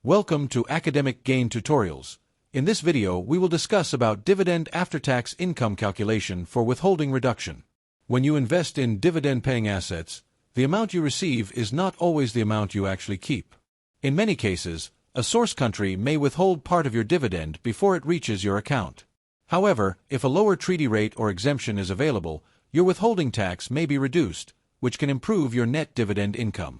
Welcome to Academic Gain Tutorials. In this video, we will discuss about Dividend After-Tax Income Calculation for Withholding Reduction. When you invest in dividend-paying assets, the amount you receive is not always the amount you actually keep. In many cases, a source country may withhold part of your dividend before it reaches your account. However, if a lower treaty rate or exemption is available, your withholding tax may be reduced, which can improve your net dividend income.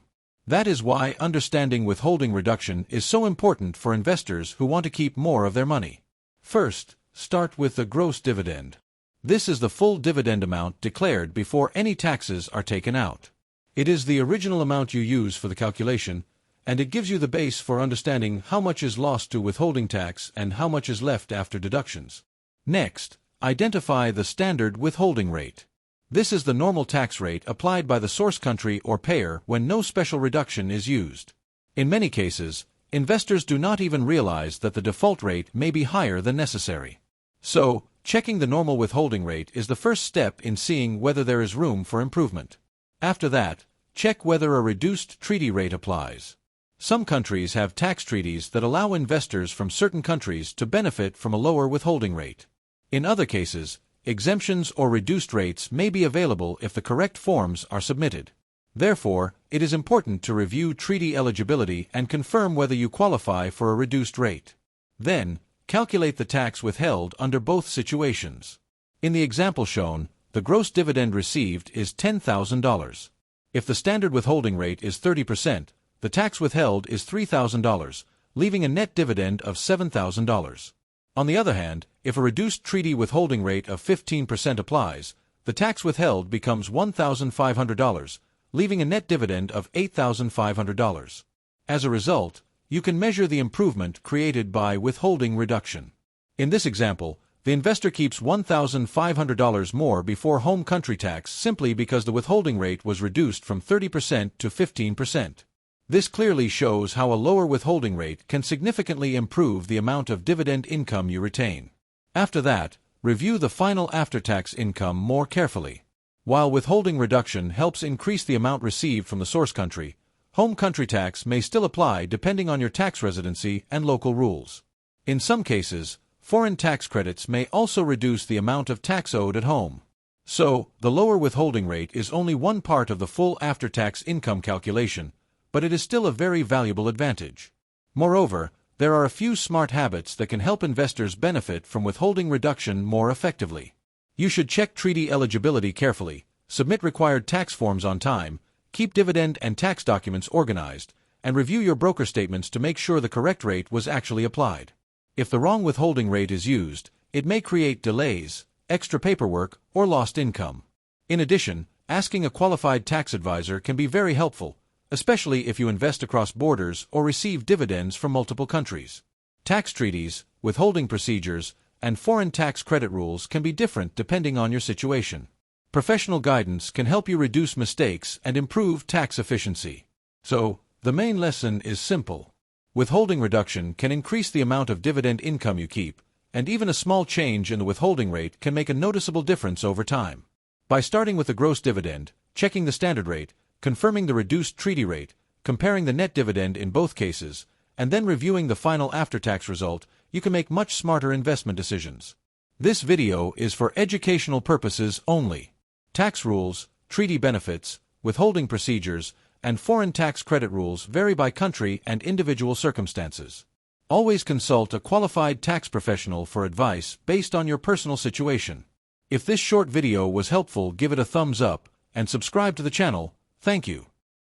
That is why understanding withholding reduction is so important for investors who want to keep more of their money. First, start with the gross dividend. This is the full dividend amount declared before any taxes are taken out. It is the original amount you use for the calculation, and it gives you the base for understanding how much is lost to withholding tax and how much is left after deductions. Next, identify the standard withholding rate. This is the normal tax rate applied by the source country or payer when no special reduction is used. In many cases, investors do not even realize that the default rate may be higher than necessary. So, checking the normal withholding rate is the first step in seeing whether there is room for improvement. After that, check whether a reduced treaty rate applies. Some countries have tax treaties that allow investors from certain countries to benefit from a lower withholding rate. In other cases, exemptions or reduced rates may be available if the correct forms are submitted. Therefore, it is important to review treaty eligibility and confirm whether you qualify for a reduced rate. Then, calculate the tax withheld under both situations. In the example shown, the gross dividend received is $10,000. If the standard withholding rate is 30%, the tax withheld is $3,000, leaving a net dividend of $7,000. On the other hand, if a reduced treaty withholding rate of 15% applies, the tax withheld becomes $1,500, leaving a net dividend of $8,500. As a result, you can measure the improvement created by withholding reduction. In this example, the investor keeps $1,500 more before home country tax simply because the withholding rate was reduced from 30% to 15%. This clearly shows how a lower withholding rate can significantly improve the amount of dividend income you retain. After that, review the final after-tax income more carefully. While withholding reduction helps increase the amount received from the source country, home country tax may still apply depending on your tax residency and local rules. In some cases, foreign tax credits may also reduce the amount of tax owed at home. So, the lower withholding rate is only one part of the full after-tax income calculation, but it is still a very valuable advantage. Moreover, there are a few smart habits that can help investors benefit from withholding reduction more effectively. You should check treaty eligibility carefully, submit required tax forms on time, keep dividend and tax documents organized, and review your broker statements to make sure the correct rate was actually applied. If the wrong withholding rate is used, it may create delays, extra paperwork, or lost income. In addition, asking a qualified tax advisor can be very helpful, especially if you invest across borders or receive dividends from multiple countries. Tax treaties, withholding procedures, and foreign tax credit rules can be different depending on your situation. Professional guidance can help you reduce mistakes and improve tax efficiency. So, the main lesson is simple. Withholding reduction can increase the amount of dividend income you keep, and even a small change in the withholding rate can make a noticeable difference over time. By starting with the gross dividend, checking the standard rate, confirming the reduced treaty rate, comparing the net dividend in both cases, and then reviewing the final after-tax result, you can make much smarter investment decisions. This video is for educational purposes only. Tax rules, treaty benefits, withholding procedures, and foreign tax credit rules vary by country and individual circumstances. Always consult a qualified tax professional for advice based on your personal situation. If this short video was helpful, give it a thumbs up and subscribe to the channel. Thank you.